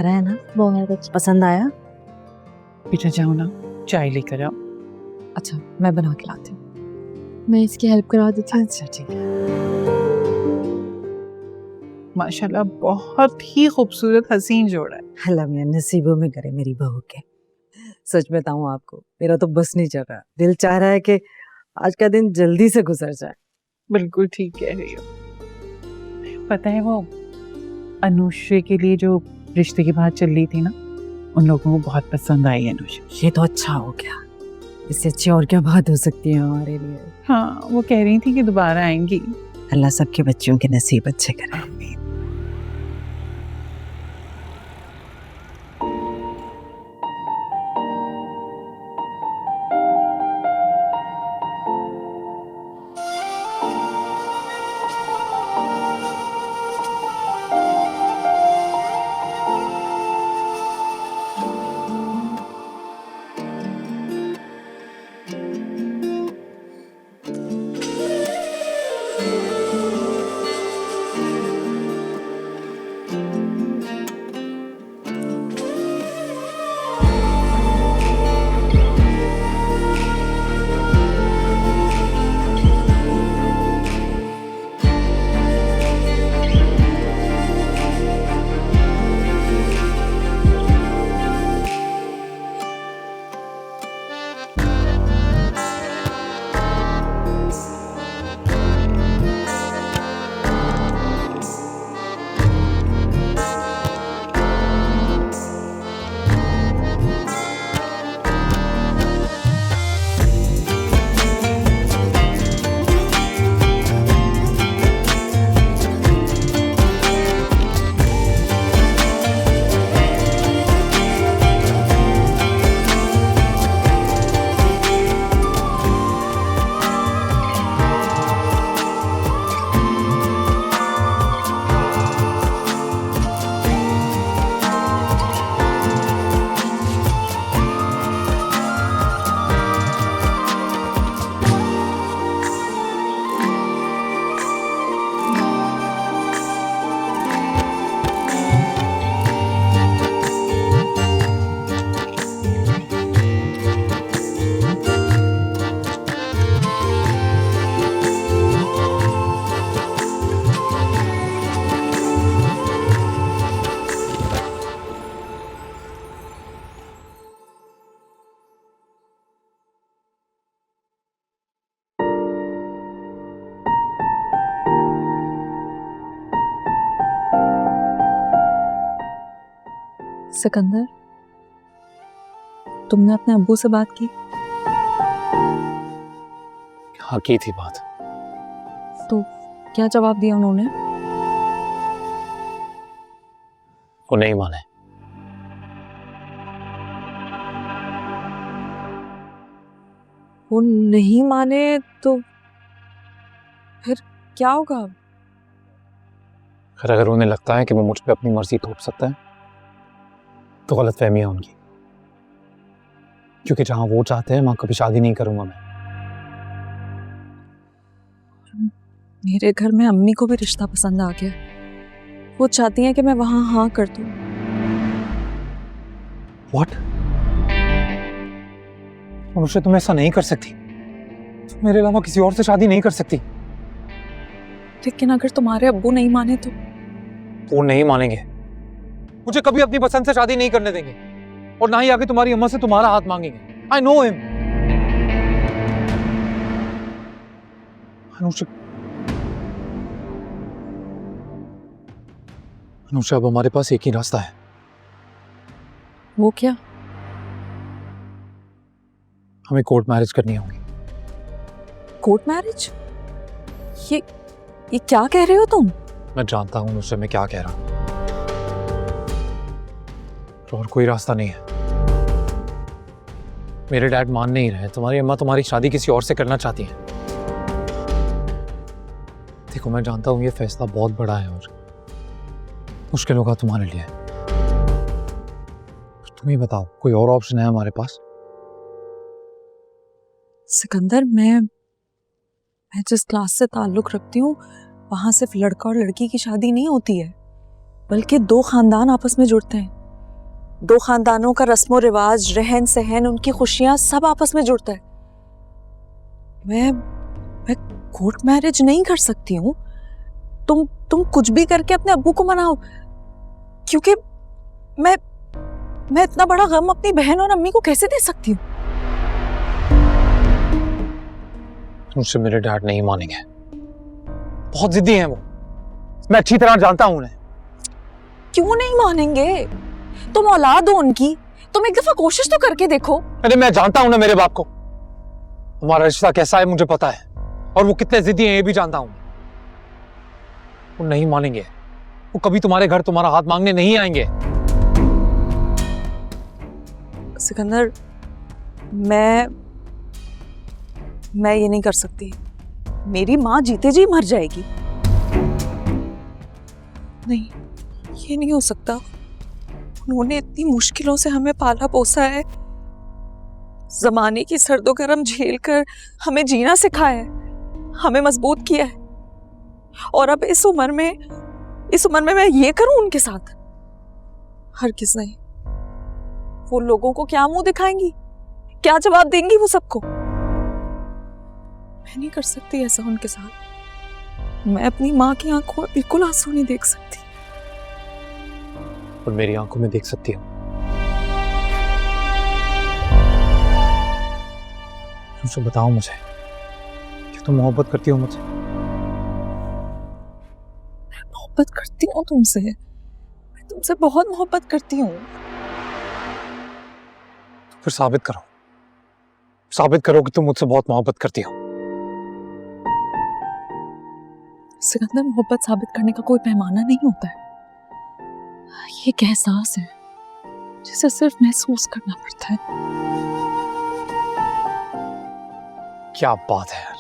खरा है ना? बहुत अच्छा। पसंद आया? पीछे जाओ ना, चाय लेकर आओ। अच्छा मैं बना के लाती हूँ। मैं इसकी हेल्प करा देती हूँ। अच्छा ठीक है। माशाल्लाह बहुत ही खूबसूरत हसीन जोड़ा है। अल्लाह मियां नसीबों में करे मेरी बहू के। सच बताऊं आपको, मेरा तो बस नहीं चल रहा। दिल चाह रहा है कि आज का दिन जल्दी से गुजर जाए। बिल्कुल ठीक कह रही हो। पता है वो अनुश्री के लिए जो रिश्ते की बात चल रही थी ना, उन लोगों को बहुत पसंद आई अनुश्री। ये तो अच्छा हो गया। इससे अच्छी और क्या बात हो सकती है हमारे लिए। हाँ, वो कह रही थी कि दोबारा आएंगी। अल्लाह सबके बच्चों के नसीब अच्छे करे। सिकंदर, तुमने अपने अब्बू से बात की? हाँ की थी बात। तो क्या जवाब दिया उन्होंने? वो नहीं माने। वो नहीं माने तो फिर क्या होगा? खैर अगर उन्हें लगता है कि वो मुझ पे अपनी मर्जी थोप सकता है तो गलतफहमी है उनकी, क्योंकि जहां वो चाहते हैं वहां कभी शादी नहीं करूंगा मैं। मेरे घर में अम्मी को भी रिश्ता पसंद आ गया। वो चाहती हैं कि मैं वहां हाँ कर दूं। What? अनुश्री तुम ऐसा नहीं कर सकती। तुम मेरे अलावा किसी और से शादी नहीं कर सकती। लेकिन अगर तुम्हारे अब्बू नहीं माने तो? वो नहीं मानेंगे, मुझे कभी अपनी पसंद से शादी नहीं करने देंगे, और ना ही आगे तुम्हारी अम्मा से तुम्हारा हाथ मांगेंगे। I know him. अनुश्री अब हमारे पास एक ही रास्ता है। वो क्या? हमें कोर्ट मैरिज करनी होगी। Court marriage? ये क्या कह रहे हो तुम? मैं जानता हूं अनुश्री मैं क्या कह रहा हूं, और कोई रास्ता नहीं है। मेरे डैड मान नहीं रहे, तुम्हारी अम्मा तुम्हारी शादी किसी और से करना चाहती है। देखो मैं जानता हूं ये फैसला बहुत बड़ा है और मुश्किल होगा तुम्हारे लिए। तुम ही बताओ कोई और ऑप्शन है हमारे पास? सिकंदर, मैं जिस क्लास से ताल्लुक रखती हूँ वहां सिर्फ लड़का और लड़की की शादी नहीं होती है, बल्कि दो खानदान आपस में जुड़ते हैं। दो खानदानों का रस्मो रिवाज, रहन सहन, उनकी खुशियां सब आपस में जुड़ता है। मैं कोर्ट मैरिज नहीं कर सकती हूँ। तुम कुछ भी करके अपने अब्बू को मनाओ, क्योंकि मैं इतना बड़ा गम अपनी बहन और अम्मी को कैसे दे सकती हूँ? मुझसे मेरे डैड नहीं मानेंगे, बहुत जिद्दी हैं वो, मैं अच्छी तरह जानता हूं उन्हें। क्यों नहीं मानेंगे? तुम औलाद हो उनकी, तुम एक दफा कोशिश तो करके देखो। अरे मैं जानता हूं ना मेरे बाप को, हमारा रिश्ता कैसा है मुझे पता है, और वो कितने जिद्दी हैं ये भी जानता हूं। वो नहीं मानेंगे, वो कभी तुम्हारे घर तुम्हारा हाथ मांगने नहीं आएंगे। सिकंदर, मैं ये नहीं कर सकती। मेरी माँ जीते जी मर जाएगी। नहीं, ये नहीं हो सकता। उन्होंने इतनी मुश्किलों से हमें पाला पोसा है, जमाने की सर्दो गर्म झेल कर हमें जीना सिखाया है, हमें मजबूत किया है, और अब इस उम्र में मैं ये करूं उनके साथ? हरगिज़ नहीं। वो लोगों को क्या मुंह दिखाएंगी, क्या जवाब देंगी वो सबको? मैं नहीं कर सकती ऐसा उनके साथ। मैं अपनी माँ की आंखों में बिल्कुल आंसू नहीं देख सकती। और मेरी आंखों में देख सकती हो। तुमसे बताओ मुझे कि तुम मोहब्बत करती हो मुझसे? मैं मोहब्बत करती हूँ तुमसे, मैं तुमसे बहुत मोहब्बत करती हूँ। फिर साबित करो कि तुम मुझसे बहुत मोहब्बत करती हो। सिकंदर, मोहब्बत साबित करने का कोई पैमाना नहीं होता है। ये एक एहसास है जिसे सिर्फ महसूस करना पड़ता है। क्या बात है यार,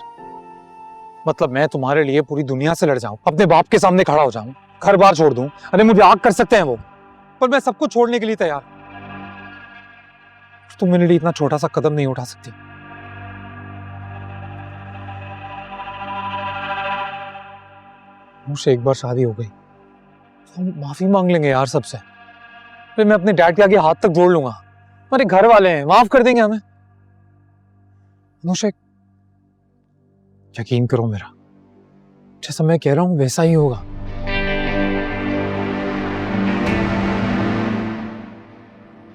मतलब मैं तुम्हारे लिए पूरी दुनिया से लड़ जाऊं, अपने बाप के सामने खड़ा हो जाऊं, घर बार छोड़ दूं। अरे मुझे आग कर सकते हैं वो, पर मैं सब कुछ छोड़ने के लिए तैयार। तुम मेरे लिए इतना छोटा सा कदम नहीं उठा सकती। मुझसे एक बार शादी हो गई तो हम माफी मांग लेंगे यार सबसे, फिर मैं अपने डैड के आगे हाथ तक जोड़ लूंगा। हमारे घर वाले हैं, माफ कर देंगे हमें। अनुषा, यकीन करो मेरा, जैसा मैं कह रहा हूं वैसा ही होगा।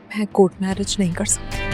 मैं कोर्ट मैरिज नहीं कर सकती।